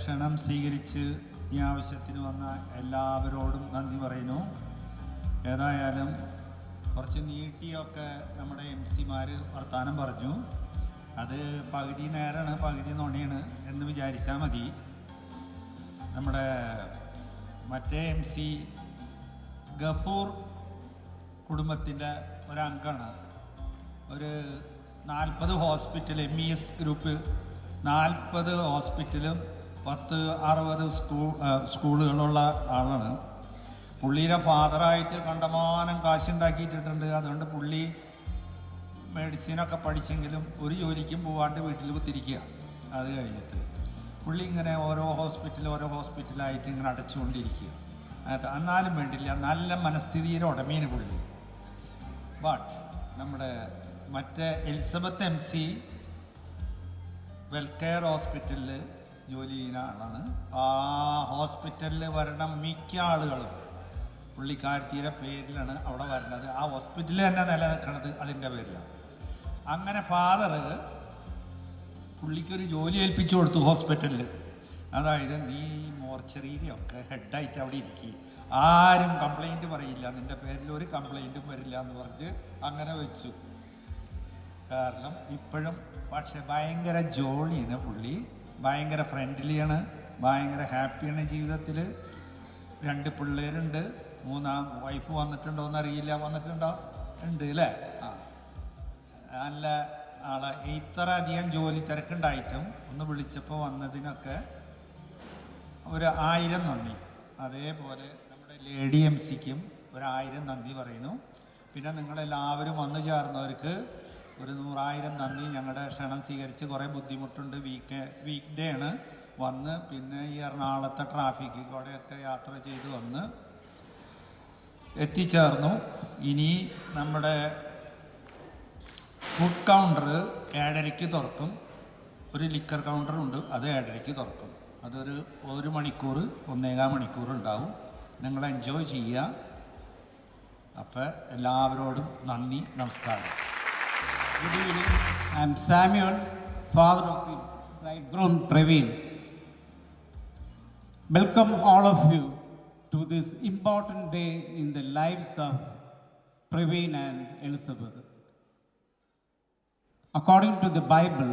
ക്ഷണം സ്വീകരിച്ച് ഈ ആവശ്യത്തിന് വന്ന എല്ലാവരോടും നന്ദി പറയുന്നു. ഏതായാലും കുറച്ച് നീട്ടിയൊക്കെ നമ്മുടെ MC-മാർ വർത്താനം പറഞ്ഞു. അത് പകുതി നേരാണ് പകുതി നുണയാണ് എന്ന് വിചാരിച്ചാൽ മതി. നമ്മുടെ മറ്റേ MC ഗഫൂർ കുടുംബത്തിൻ്റെ ഒരംഗമാണ്. ഒരു 40 ഹോസ്പിറ്റൽ MES ഗ്രൂപ്പ് 40 ഹോസ്പിറ്റലും 10-60 സ്കൂളുകളുള്ള ആളാണ്. പുള്ളിയുടെ ഫാദറായിട്ട് കണ്ടമാനം കാശുണ്ടാക്കിയിട്ടുണ്ട്. അതുകൊണ്ട് പുള്ളി മെഡിസിനൊക്കെ പഠിച്ചെങ്കിലും ഒരു ജോലിക്കും പോവാണ്ട് വീട്ടിൽ കുത്തിരിക്കുക. അത് കഴിഞ്ഞിട്ട് പുള്ളി ഇങ്ങനെ ഓരോ ഹോസ്പിറ്റലായിട്ട് ഇങ്ങനെ അടച്ചുകൊണ്ടിരിക്കുക. എന്നാലും വേണ്ടില്ല, നല്ല മനസ്ഥിതിയുടെ ഉടമീന് പുള്ളി. ബട്ട് നമ്മുടെ മറ്റേ എലിസബത്ത് MC വെൽകെയർ ഹോസ്പിറ്റലിൽ ജോലി ചെയ്യുന്ന ആളാണ്. ആ ഹോസ്പിറ്റലിൽ വരണ മിക്ക ആളുകളും പുള്ളിക്കാരത്തിയുടെ പേരിലാണ് അവിടെ വരുന്നത്. ആ ഹോസ്പിറ്റലിൽ തന്നെ നിലനിൽക്കുന്നത് അതിൻ്റെ പേരിലാണ്. അങ്ങനെ ഫാദർ പുള്ളിക്കൊരു ജോലി ഏൽപ്പിച്ചു കൊടുത്തു ഹോസ്പിറ്റലിൽ. അതായത് നീ മോർച്ചറിയിലൊക്കെ ഹെഡായിട്ട് അവിടെ ഇരിക്കുക, ആരും കംപ്ലൈൻറ്റ് പറയില്ല, നിൻ്റെ പേരിൽ ഒരു കംപ്ലൈൻറ്റും വരില്ല എന്ന് പറഞ്ഞ് അങ്ങനെ വെച്ചു. കാരണം ഇപ്പോഴും പക്ഷെ ഭയങ്കര ജോളിയാണ് പുള്ളി, ഭയങ്കര ഫ്രണ്ട്ലിയാണ്, ഭയങ്കര ഹാപ്പിയാണ് ജീവിതത്തിൽ. 2 പിള്ളേരുണ്ട്. 3-ാം വൈഫ് വന്നിട്ടുണ്ടോ എന്നറിയില്ല. വന്നിട്ടുണ്ടോ? ഉണ്ട് അല്ലേ? ആ, നല്ല ആളെ. ഇത്ര അധികം ജോലി തിരക്കുണ്ടായിട്ടും ഒന്ന് വിളിച്ചപ്പോൾ വന്നതിനൊക്കെ ഒരു 1000 നന്ദി. അതേപോലെ നമ്മുടെ ലേഡി MC-ക്കും 1000 നന്ദി പറയുന്നു. പിന്നെ നിങ്ങളെല്ലാവരും വന്നു ചേർന്നവർക്ക് ഒരു 100,000 നന്ദി. ഞങ്ങളുടെ ക്ഷണം സ്വീകരിച്ച് കുറേ ബുദ്ധിമുട്ടുണ്ട്. വീക്ക് ഡേ ആണ് വന്ന്, പിന്നെ ഈ എറണാകുളത്തെ ട്രാഫിക്കിൽ കൂടെയൊക്കെ യാത്ര ചെയ്ത് വന്ന് എത്തിച്ചേർന്നു. ഇനി നമ്മുടെ ഫുഡ് കൗണ്ടർ 7:30 തുറക്കും. ഒരു ലിക്കർ കൗണ്ടറുണ്ട്, അത് 7:30 തുറക്കും. അതൊരു 1 മണിക്കൂർ 1.25 മണിക്കൂർ ഉണ്ടാവും. നിങ്ങൾ എൻജോയ് ചെയ്യുക. അപ്പോൾ എല്ലാവരോടും നന്ദി, നമസ്കാരം. Good evening. I am Samuel, father of the bridegroom Praveen. Welcome all of you to this important day in the lives of Praveen and Elizabeth. According to the Bible,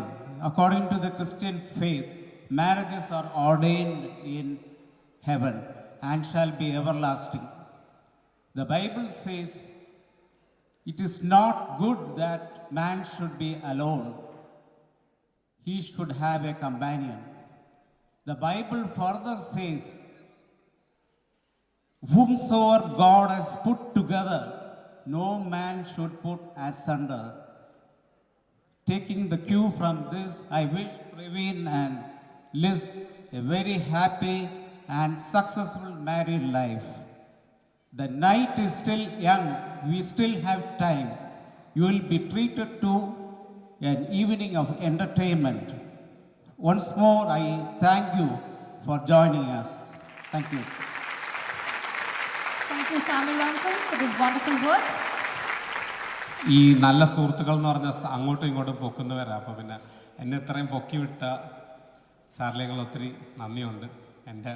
according to the Christian faith, marriages are ordained in heaven and shall be everlasting. The Bible says, "It is not good that man should be alone. He should have a companion." The Bible further says, "Whomsoever God has put together, no man should put asunder." Taking the cue from this, I wish Praveen and Liz a very happy and successful married life. The night is still young, we still have time. You will be treated to an evening of entertainment. Once more, I thank you for joining us. Thank you. Thank you, Samuel uncle, for this wonderful work. ഈ നല്ല സുഹൃത്തുക്കൾ എന്ന് പറഞ്ഞാൽ അങ്ങോട്ടും ഇങ്ങോട്ടും പൊക്കുന്നവരാണ്. അപ്പോൾ പിന്നെ എന്നെ ഇത്രയും പൊക്കി വിട്ട ചാർലികൾ ഒത്തിരി നന്ദിയുണ്ട്. എൻ്റെ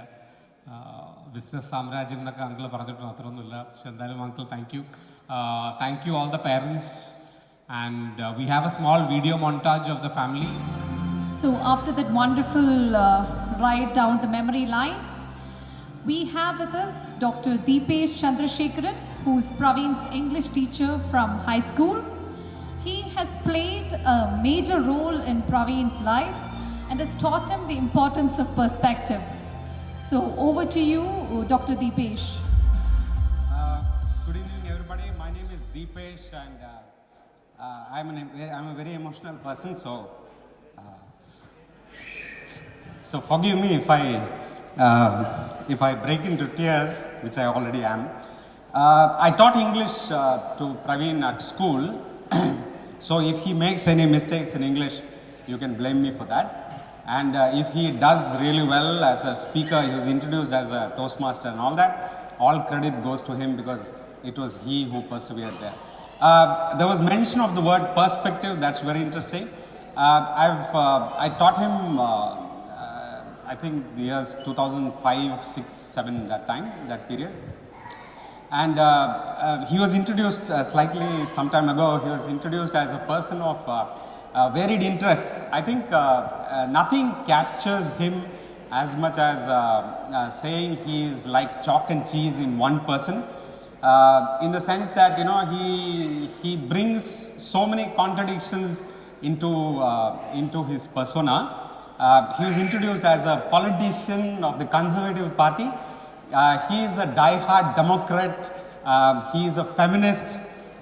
ബിസിനസ് സാമ്രാജ്യം എന്നൊക്കെ അങ്കിൾ പറഞ്ഞിട്ടുണ്ട്, അത്രയൊന്നുമില്ല. പക്ഷെ എന്തായാലും uncle thank you all the parents. And we have A small video montage of the family. So after that wonderful ride down the memory line, we have with us Dr. Deepesh Chandrasekharan, who is Praveen's English teacher from high school. He has played a major role in Praveen's life and has taught him the importance of perspective. So over to you, Dr. Deepesh. Good evening, everybody. My name is Deepesh, and I'm a very emotional person. So forgive me if I break into tears, which I already am. I taught English to Praveen at school. So if he makes any mistakes in English, you can blame me for that. And if he does really well as a speaker, he was introduced as a Toastmaster and all that, all credit goes to him because it was he who persevered there. There was mention of the word perspective. That's very interesting. I taught him I think the years 2005, 6, 7, that period. And he was introduced slightly some time ago. He was introduced as a person of varied interests. I think nothing captures him as much as saying he is like chalk and cheese in one person. In the sense that, you know, he brings so many contradictions into his persona. He was introduced as a politician of the Conservative Party. He is a die-hard Democrat. He is a feminist.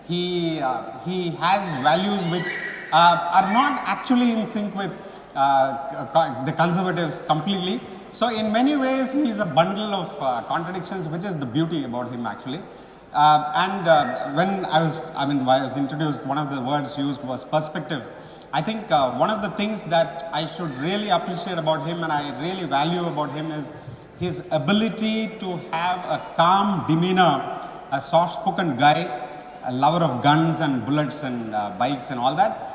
He has values which are not actually in sync with the Conservatives completely. So in many ways, he is a bundle of contradictions, which is the beauty about him actually. When I was introduced, one of the words used was perspectives. I think one of the things that I should really appreciate about him and I really value about him is his ability to have a calm demeanor, a soft-spoken guy, a lover of guns and bullets and bikes and all that.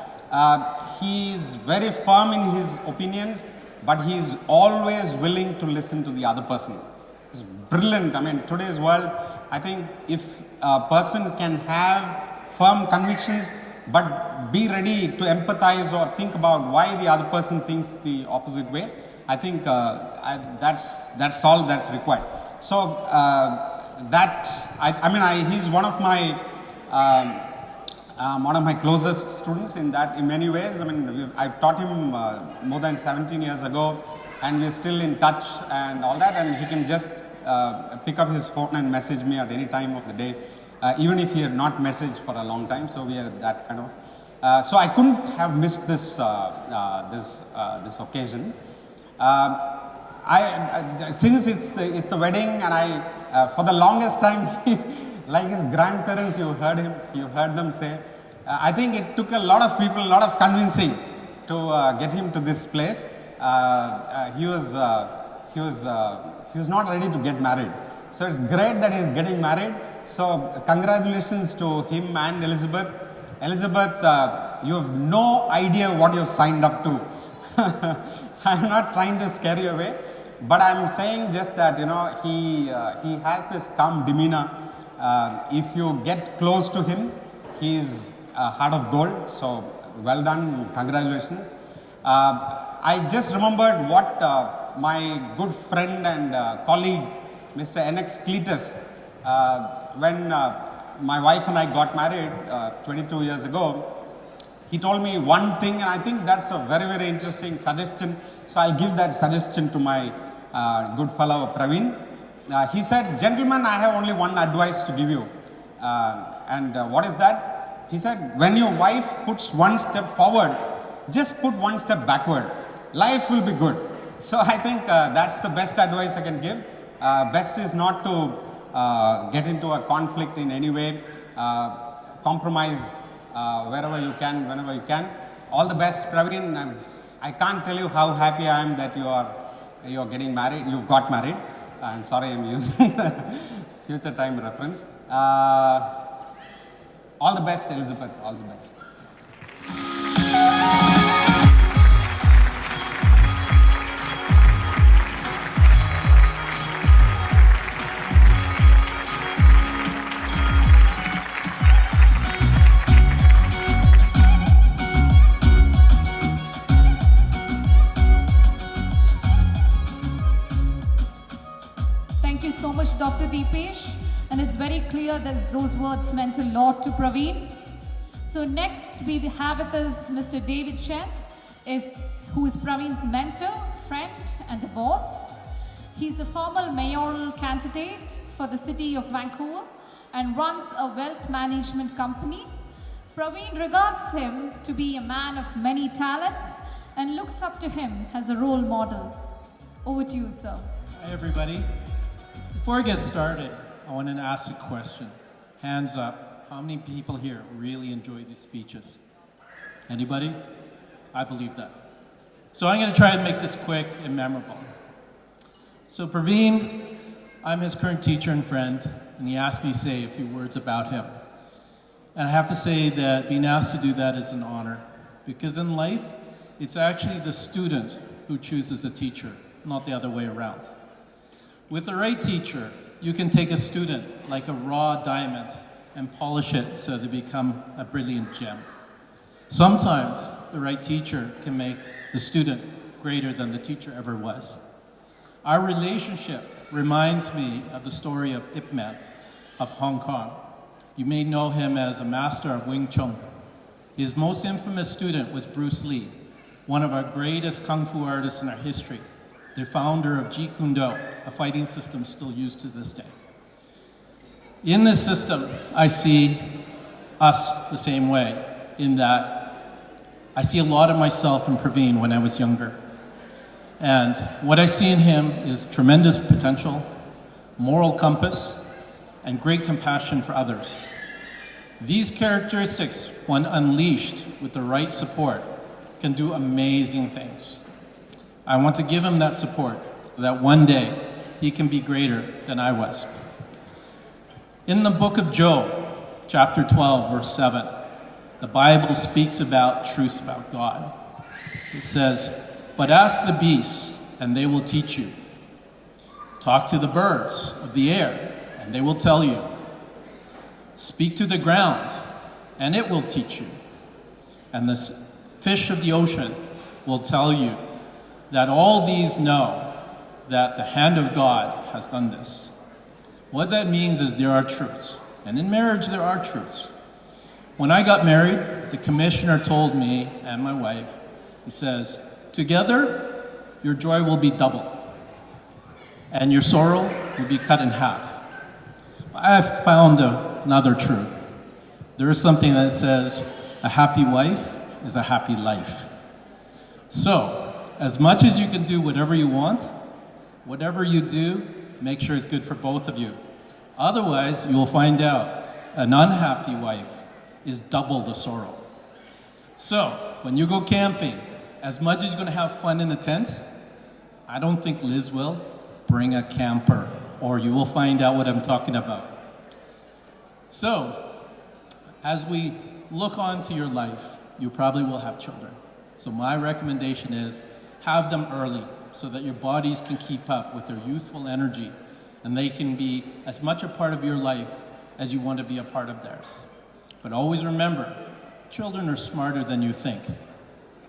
He is very firm in his opinions, but he is always willing to listen to the other person. It's brilliant. I mean, today's world, I think if a person can have firm convictions, but be ready to empathize or think about why the other person thinks the opposite way, I think that's all that's required. So he's one of my closest students in that, in many ways. I mean, I taught him more than 17 years ago, and we're still in touch and all that. And he can just pick up his phone and message me at any time of the day, even if he had not messaged for a long time. So we are that kind of. So I couldn't have missed this this occasion. Since it's the wedding, and I for the longest time, like his grandparents, you heard them say. I think it took a lot of people, a lot of convincing to get him to this place. He was not ready to get married. So it's great that he's getting married. So congratulations to him and Elizabeth. Elizabeth, you have no idea what you've signed up to. I'm not trying to scare you away, but I'm saying just that, you know, he has this calm demeanor. If you get close to him, he's a heart of gold. So well done, congratulations. I just remembered what my good friend and colleague, Mr. NX Cletus, when my wife and I got married 22 years ago, he told me one thing, and I think that's a very, very interesting suggestion. So I'll give that suggestion to my good fellow Praveen. He said, "Gentlemen, I have only one advice to give you." What is that? He said, when your wife puts one step forward, just put one step backward. Life will be good. So I think that's the best advice I can give. Best is not to get into a conflict in any way. Compromise wherever you can, whenever you can. All the best, Praveen. I can't tell you how happy I am that you're getting married. You got married. I'm sorry, I'm using the future time reference. All the best, Elizabeth. All the best. Thank you so much, Dr. Deepesh. And it's very clear that those words meant a lot to Praveen. So next we have with us Mr. David Chen, who is Praveen's mentor, friend, and a boss. He's a former mayoral candidate for the city of Vancouver and runs a wealth management company. Praveen regards him to be a man of many talents and looks up to him as a role model. Over to you, sir. Hi, everybody. Before I get started, I want to ask a question. Hands up. How many people here really enjoy these speeches? Anybody? I believe that. So I'm going to try and make this quick and memorable. So Praveen, I'm his current teacher and friend, and he asked me to say a few words about him. And I have to say that being asked to do that is an honor, because in life, it's actually the student who chooses the teacher, not the other way around. With the right teacher, you can take a student like a raw diamond and polish it so they become a brilliant gem. Sometimes the right teacher can make the student greater than the teacher ever was. Our relationship reminds me of the story of Ip Man of Hong Kong. You may know him as a master of Wing Chun. His most infamous student was Bruce Lee, one of our greatest kung fu artists in our history, the founder of Jeet Kune Do, a fighting system still used to this day. In this system, I see us the same way, in that I see a lot of myself in Praveen when I was younger. And what I see in him is tremendous potential, moral compass, and great compassion for others. These characteristics, when unleashed with the right support, can do amazing things. I want to give him that support, so that one day he can be greater than I was. In the book of Job, chapter 12, verse 7, the Bible speaks about truths about God. It says, "But ask the beasts, and they will teach you. Talk to the birds of the air, and they will tell you. Speak to the ground, and it will teach you. And the fish of the ocean will tell you that all these know that the hand of God has done this." What that means is there are truths. And in marriage, there are truths. When I got married, the commissioner told me and my wife, he says, "Together, your joy will be double, and your sorrow will be cut in half." I have found another truth. There is something that says, a happy wife is a happy life. So, as much as you can do whatever you want, whatever you do, make sure it's good for both of you. Otherwise, you will find out an unhappy wife is double the sorrow. So, when you go camping, as much as you're going to have fun in a tent, I don't think Liz will, bring a camper, or you will find out what I'm talking about. So, as we look onto your life, you probably will have children. So my recommendation is have them early so that your bodies can keep up with their youthful energy and they can be as much a part of your life as you want to be a part of theirs. But always remember, children are smarter than you think.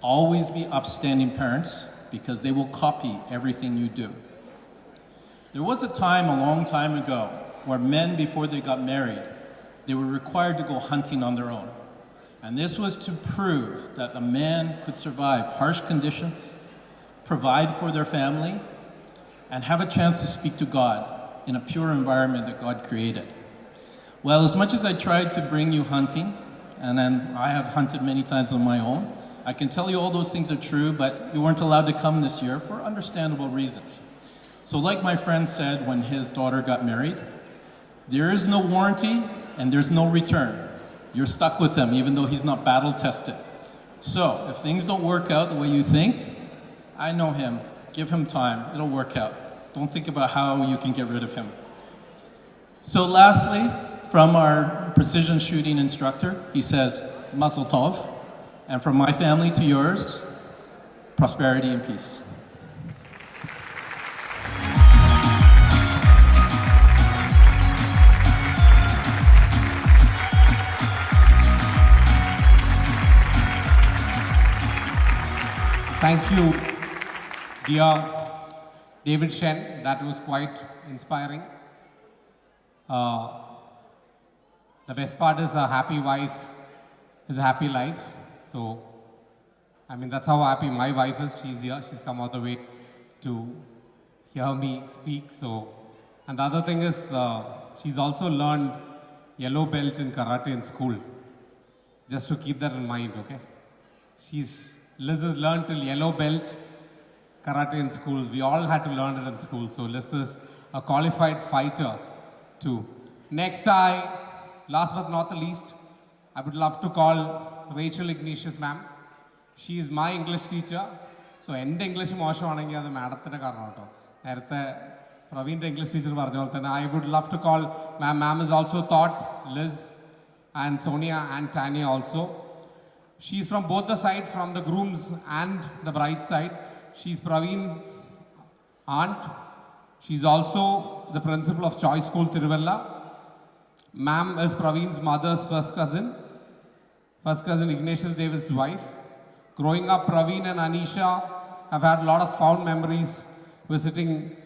Always be upstanding parents because they will copy everything you do. There was a time a long time ago where men, before they got married, they were required to go hunting on their own. And this was to prove that a man could survive harsh conditions, provide for their family, and have a chance to speak to God in a pure environment that God created. Well, as much as I tried to bring you hunting, and then I have hunted many times on my own, I can tell you all those things are true, but you weren't allowed to come this year for understandable reasons. So like my friend said when his daughter got married, there is no warranty and there's no return. You're stuck with him even though he's not battle tested. So if things don't work out the way you think, I know him, give him time, it'll work out. Don't think about how you can get rid of him. So lastly, from our precision shooting instructor, he says, Mazel Tov. And from my family to yours, prosperity and peace. Thank you, dear David Shen. That was quite inspiring. The best part is a happy wife is a happy life. So, I mean, that's how happy my wife is. She's here. She's come all the way to hear me speak. So, and the other thing is, she's also learned yellow belt in karate in school. Just to keep that in mind, okay? Liz has learned till yellow belt karate in school. We all had to learn it in school. So Liz is a qualified fighter too. Next, last but not the least, I would love to call Rachel Ignatius ma'am. She is my English teacher. So എൻ്റെ English മോശമാണെങ്കിൽ അത് മാഡത്തിൻ്റെ കാരണം കേട്ടോ. നേരത്തെ പ്രവീൻ്റെ English teacher പറഞ്ഞ പോലെ തന്നെ I would love to call ma'am. Ma'am has also taught Liz and Sonia and Tanya also. She's from both the side, from the groom's and the bride's side. She's Praveen's aunt. She's also the principal of Choice School, Tiruvalla. Ma'am is Praveen's mother's first cousin Ignatius Davis' wife. Growing up, Praveen and Anisha have had a lot of fond memories visiting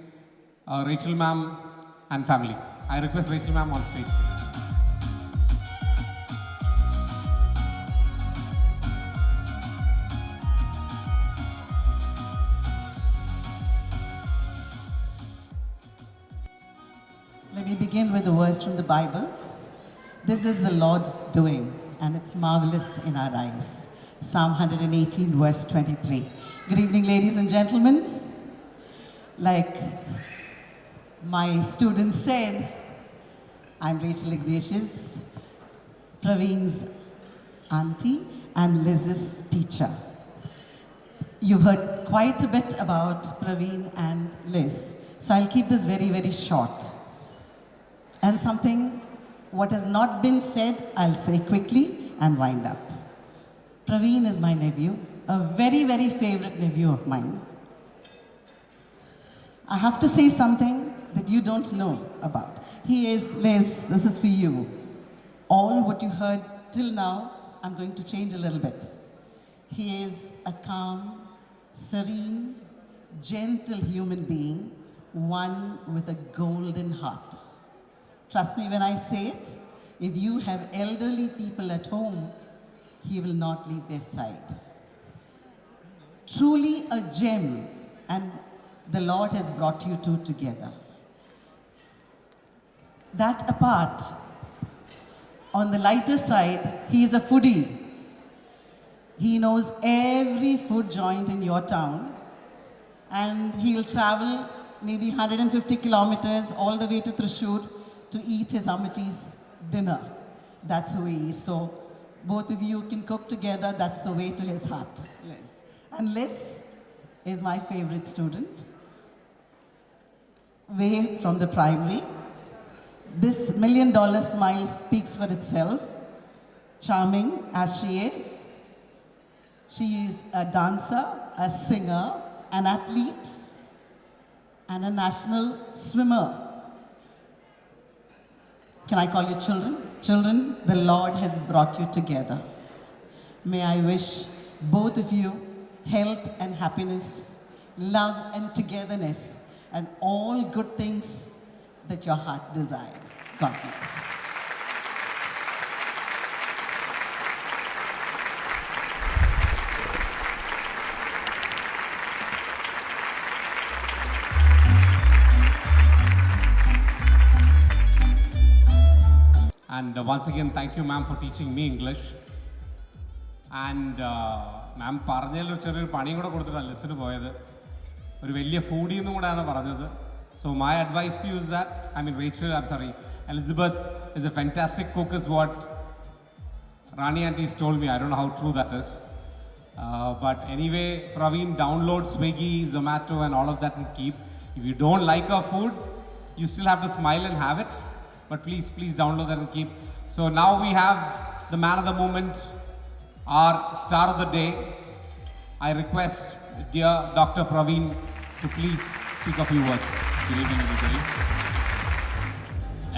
Rachel ma'am and family. I request Rachel ma'am on stage. Let me begin with a verse from the Bible. This is the Lord's doing, and it's marvelous in our eyes. Psalm 118, verse 23. Good evening, ladies and gentlemen. Like my student said, I'm Rachel Ignatius, Praveen's auntie and Liz's teacher. You've heard quite a bit about Praveen and Liz, so I'll keep this very, very short. And something, what has not been said, I'll say quickly and wind up. Praveen is my nephew, a very, very favorite nephew of mine. I have to say something that you don't know about. He is, Liz, this is for you. All what you heard till now, I'm going to change a little bit. He is a calm, serene, gentle human being, one with a golden heart. Trust me when I say it, if you have elderly people at home, he will not leave their side. Truly a gem, and the Lord has brought you two together. That apart, on the lighter side, he is a foodie. He knows every food joint in your town, and he'll travel maybe 150 kilometers all the way to Thrissur to eat his Ammachi's dinner. That's who he is. So both of you can cook together. That's the way to his heart, Liz. And Liz is my favorite student. Way from the primary. This $1 million smile speaks for itself. Charming as she is. She is a dancer, a singer, an athlete, and a national swimmer. Can I call you children? Children, the Lord has brought you together. May I wish both of you health and happiness, love and togetherness, and all good things that your heart desires. God bless. And once again, thank you, ma'am, for teaching me English. And ma'am പറഞ്ഞതിൽ ചെറിയൊരു പണിയും കൂടെ കൊടുത്തിട്ടാണ് ലിസ്റ്റിന് പോയത്. ഒരു വലിയ ഫൂഡി എന്നും കൂടെയാണ് പറഞ്ഞത്. So my advice to you is that, Elizabeth is a fantastic cook is what Rani aunties told me. I don't know how true that is. But anyway, Praveen, download Swiggy, Zomato and all of that and keep. If you don't like our food, you still have to smile and have it. But please, please download that and keep. So now we have the man of the moment, our star of the day. I request dear Dr. Praveen to please speak a few words. Good evening, everybody.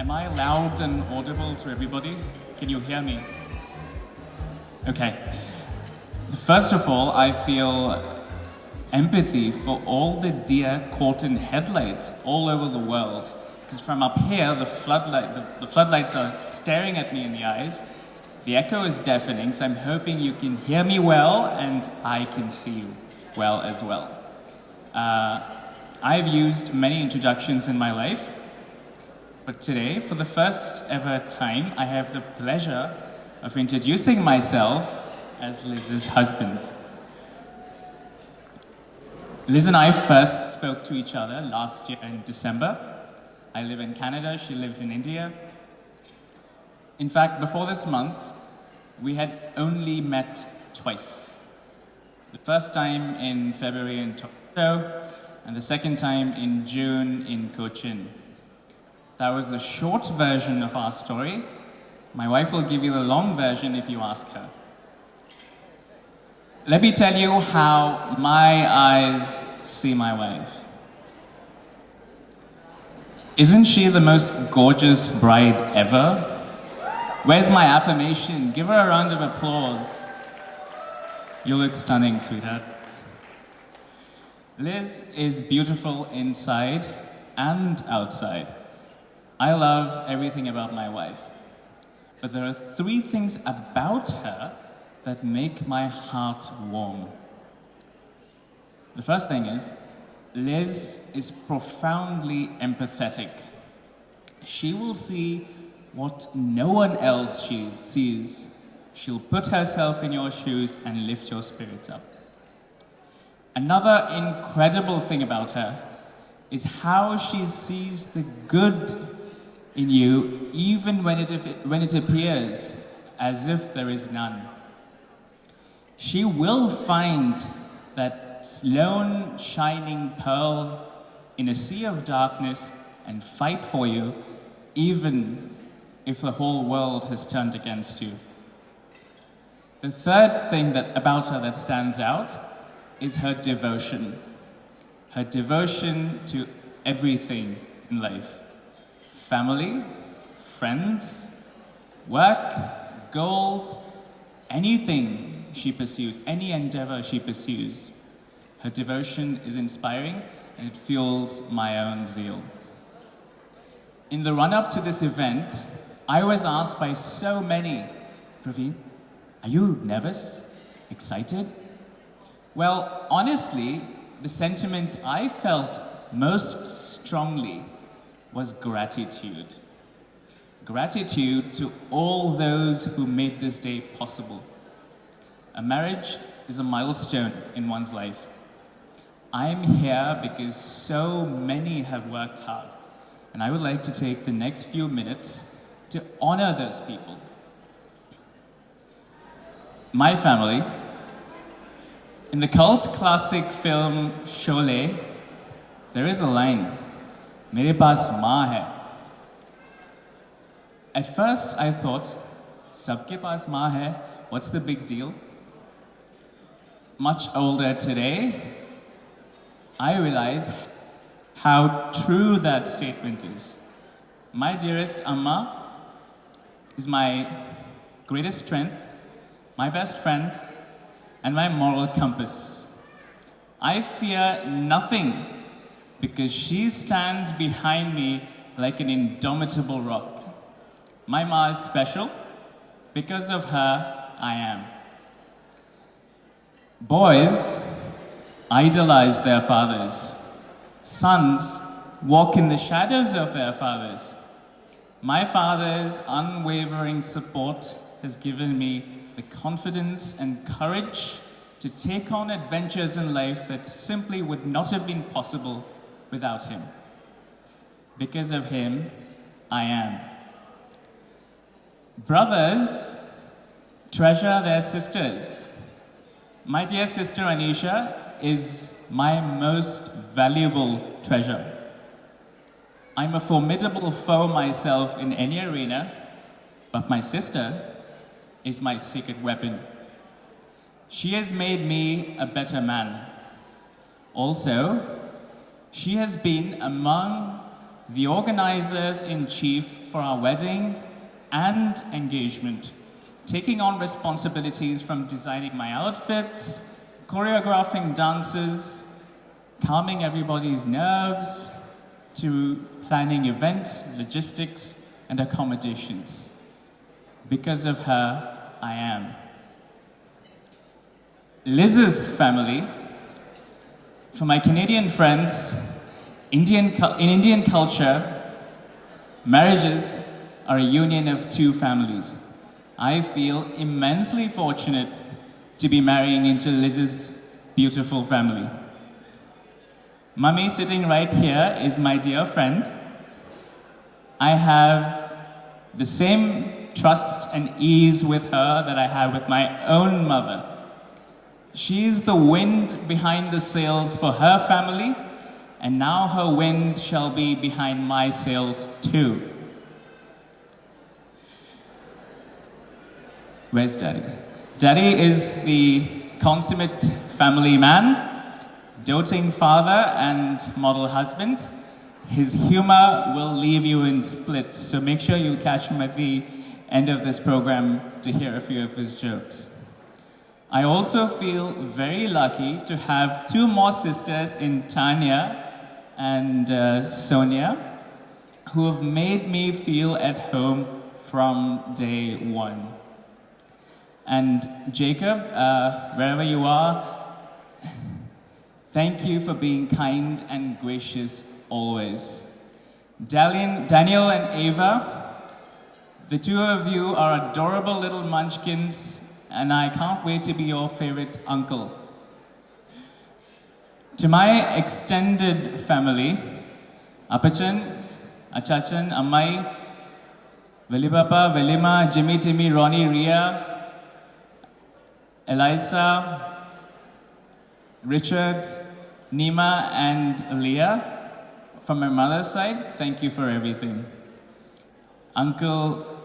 Am I loud and audible to everybody? Can you hear me? Okay. First of all, I feel empathy for all the deer caught in headlights all over the world. Because from up here, the floodlights are staring at me in the eyes. The echo is deafening, so I'm hoping you can hear me well and I can see you well as well. I've used many introductions in my life, but today, for the first ever time, I have the pleasure of introducing myself as Liz's husband. Liz and I first spoke to each other last year in December. I live in Canada, she lives in India. In fact, before this month, we had only met twice. The first time in February in Toronto, and the second time in June in Cochin. That was the short version of our story. My wife will give you the long version if you ask her. Let me tell you how my eyes see my wife. Isn't she the most gorgeous bride ever? Where's my affirmation? Give her a round of applause. You look stunning, sweetheart. Liz is beautiful inside and outside. I love everything about my wife. But there are 3 things about her that make my heart warm. The first thing is, Liz is profoundly empathetic. She will see what no one else sees. She'll put herself in your shoes and lift your spirits up. Another incredible thing about her is how she sees the good in you even when it appears as if there is none. She will find that lone shining pearl in a sea of darkness and fight for you even if the whole world has turned against you. The third thing about her that stands out is her devotion. Her devotion to everything in life. Family, friends, work, goals, anything she pursues, any endeavor she pursues. Her devotion is inspiring and it fuels my own zeal. In the run-up to this event, I was asked by so many, Praveen, are you nervous? Excited? Well, honestly, the sentiment I felt most strongly was gratitude. Gratitude to all those who made this day possible. A marriage is a milestone in one's life. I'm here because so many have worked hard, and I would like to take the next few minutes to honor those people. My family. In the cult classic film Sholay, there is a line, "Mere paas maa hai." At first I thought, "Sabke paas maa hai, what's the big deal?" Much older today, I realize how true that statement is. My dearest Amma is my greatest strength, my best friend, and my moral compass. I fear nothing because she stands behind me like an indomitable rock. My ma is special. Because of her, I am. Boys idolize their fathers. Sons walk in the shadows of their fathers. My father's unwavering support has given me the confidence and courage to take on adventures in life that simply would not have been possible without him. Because of him, I am. Brothers treasure their sisters. My dear sister Anisha is my most valuable treasure. I'm a formidable foe myself in any arena, but my sister is my secret weapon. She has made me a better man. Also, she has been among the organizers-in-chief for our wedding and engagement, taking on responsibilities from designing my outfits, choreographing dances, calming everybody's nerves, to planning events, logistics, and accommodations. Because of her, I am. Liz's family, for my Canadian friends, in Indian culture, marriages are a union of 2 families. I feel immensely fortunate to be marrying into Liz's beautiful family. Mummy sitting right here is my dear friend. I have the same trust and ease with her that I have with my own mother. She's the wind behind the sails for her family, and now her wind shall be behind my sails too. Where's Daddy? Daddy is the consummate family man, doting father and model husband. His humor will leave you in splits, so make sure you catch him at the end of this program to hear a few of his jokes. I also feel very lucky to have two more sisters in Tanya and Sonia, who have made me feel at home from day one. And Jacob, wherever you are, thank you for being kind and gracious always. Daniel and Ava, the two of you are adorable little munchkins, and I can't wait to be your favorite uncle. To my extended family, Apachan, Achachan, Ammai, Velipapa, Velima, Jimmy, Timmy, Ronnie, Ria, Elisa, Richard, Nima, and Leah. From my mother's side, thank you for everything. Uncle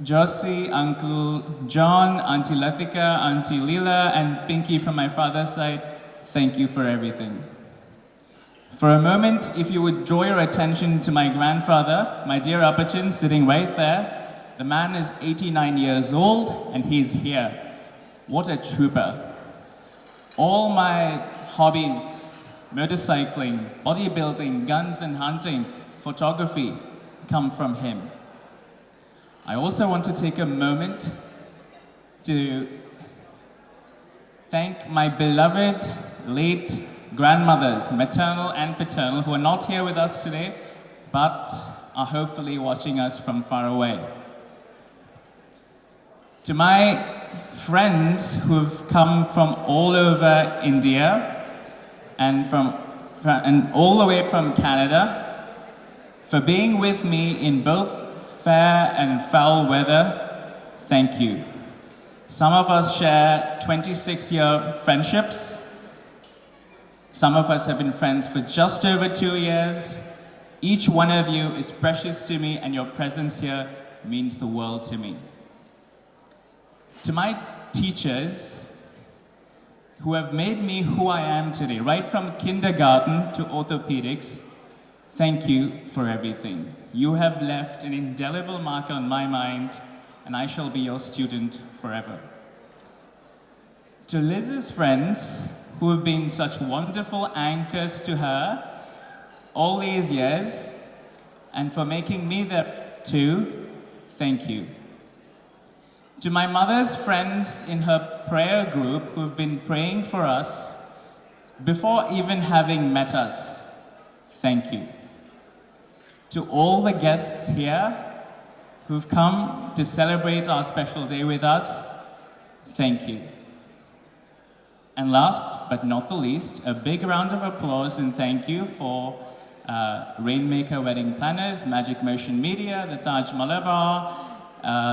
Josie, Uncle John, Auntie Lathika, Auntie Leela, and Pinky from my father's side, thank you for everything. For a moment, if you would draw your attention to my grandfather, my dear Apachan, sitting right there. The man is 89 years old, and he's here. What a trooper. All my hobbies, motorcycling, bodybuilding, guns and hunting, photography, come from him. I also want to take a moment to thank my beloved late grandmothers, maternal and paternal, who are not here with us today, but are hopefully watching us from far away. To my friends who have come from all over India and all the way from Canada, for being with me in both fair and foul weather, thank you. Some of us share 26-year friendships. Some of us have been friends for just over 2 years. Each one of you is precious to me, and your presence here means the world to me. To my teachers who have made me who I am today, right from kindergarten to orthopedics, thank you for everything. You have left an indelible mark on my mind, and I shall be your student forever. To Liz's friends, who have been such wonderful anchors to her all these years, and for making me that too, thank you. To my mother's friends in her prayer group who have been praying for us before even having met us, thank you. To all the guests here who've come to celebrate our special day with us, thank you. And last but not the least, a big round of applause and thank you for Rainmaker Wedding Planners, Magic Motion Media, the Taj Malabar,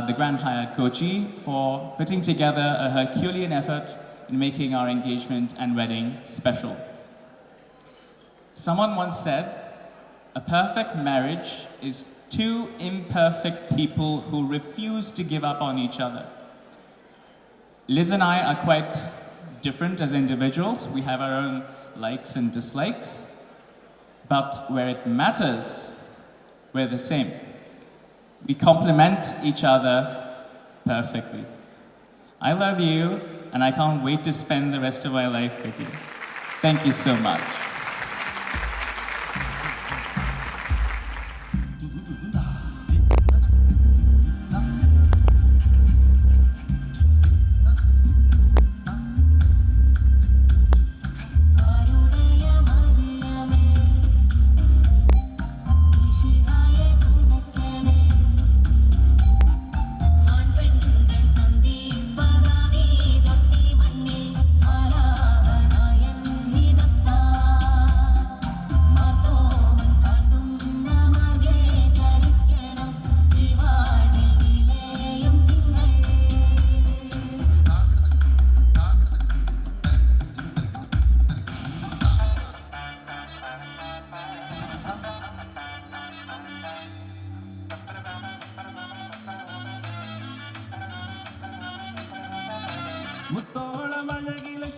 the Grand Hyatt Kochi for putting together a Herculean effort in making our engagement and wedding special. Someone once said, a perfect marriage is two imperfect people who refuse to give up on each other. Liz and I are quite different as individuals. We have our own likes and dislikes, but where it matters, we're the same. We complement each other perfectly. I love you, and I can't wait to spend the rest of my life with you. Thank you so much.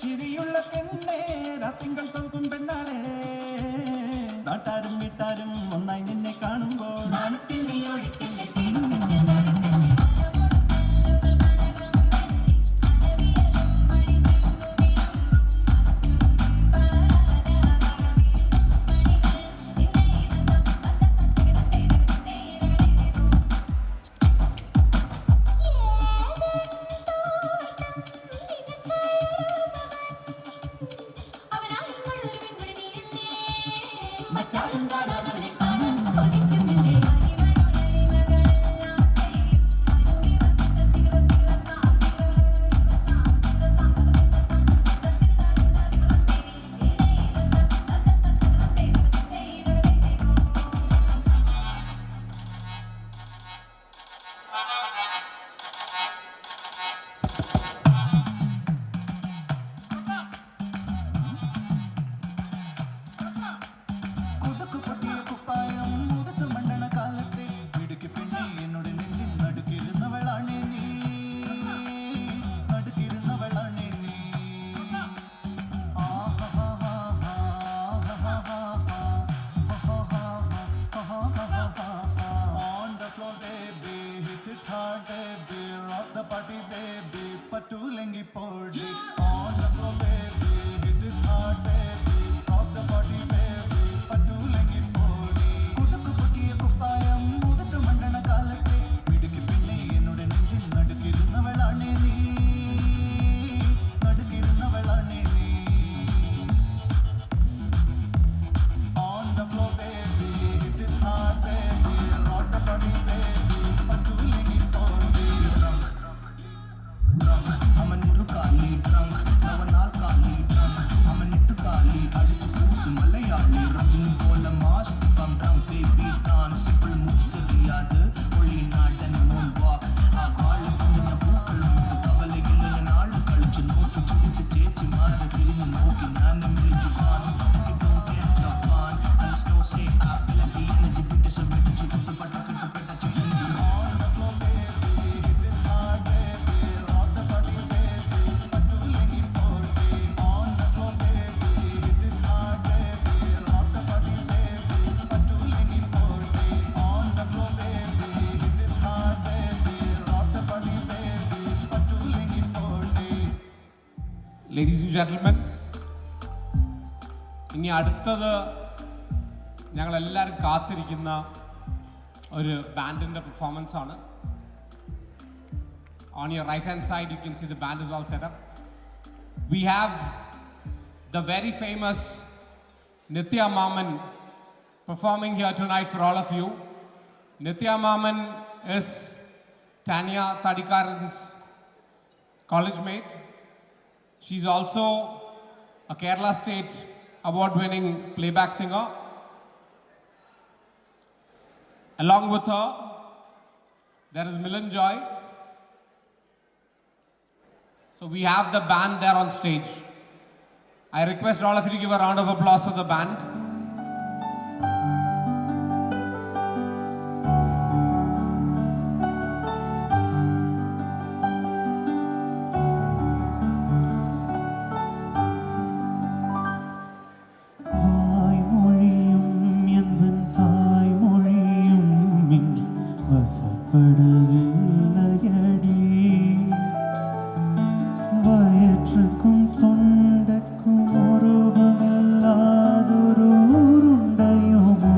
ചിരിയുള്ള പെണ്ണേ രാത്തിങ്കൾ തോൽക്കും പെണ്ണാളേ നാട്ടാരും വീട്ടാരും ഒന്നായി നിന്നെ കാണുമ്പോൾ ladies and gentlemen, ഇനി അടുത്തത് ഞങ്ങളെല്ലാവരും കാത്തിരിക്കുന്ന ഒരു ബാൻഡിൻ്റെ പെർഫോമൻസ് ആണ്. On your right hand side you can see the band is all set up. We have the very famous Nithya Maman performing here tonight for all of you. Nithya Maman is Tanya Thadikaran's college mate. She's also a Kerala State award-winning playback singer. Along with her, there is Milan Joy. So we have the band there on stage. I request all of you to give a round of applause for the band. தொண்டக்கும் ஒருவமில்லாதொரு உருண்டையும்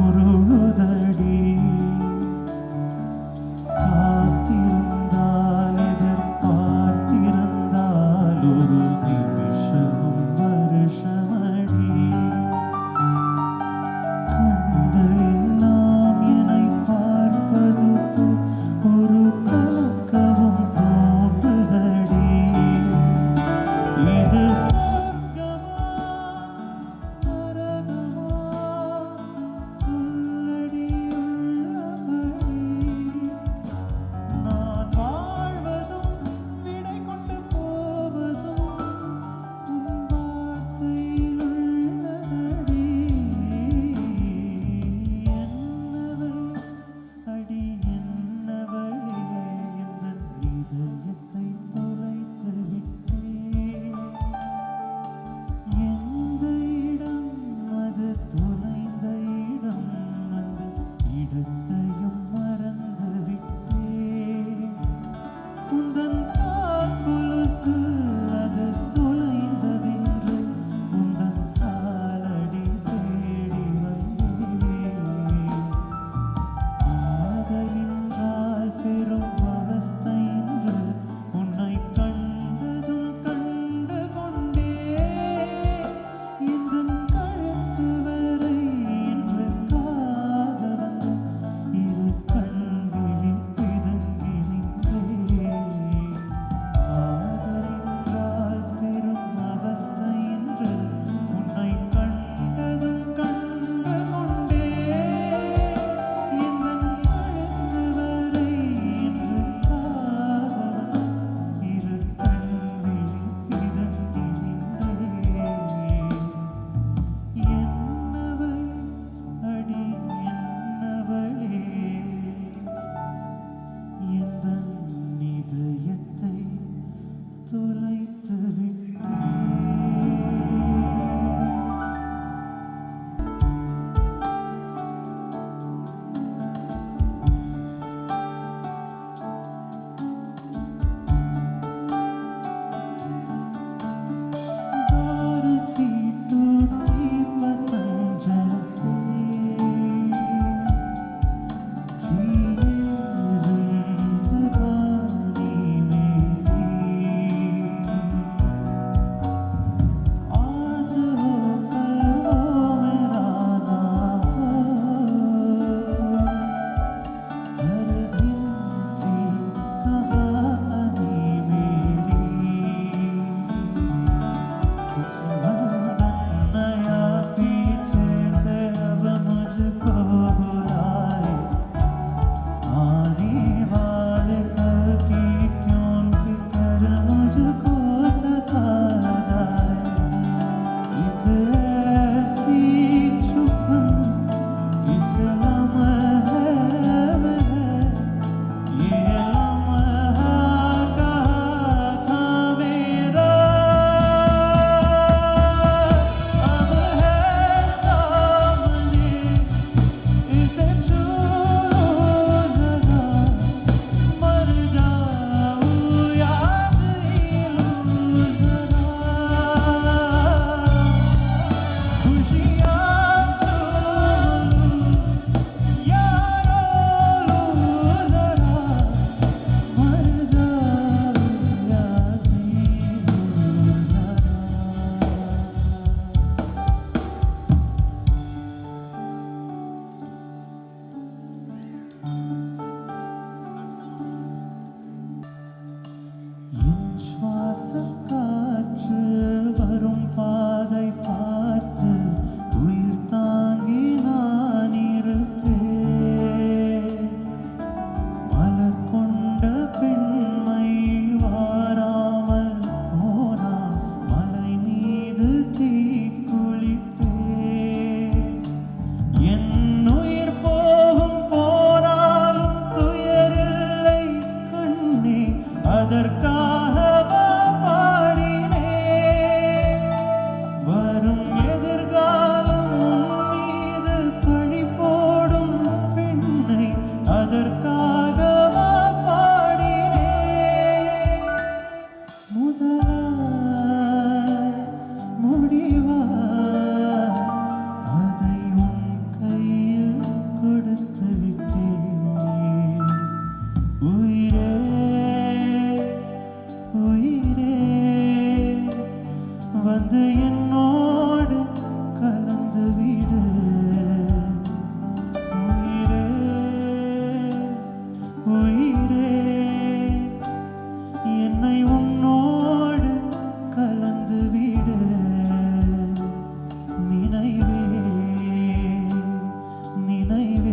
நினைவே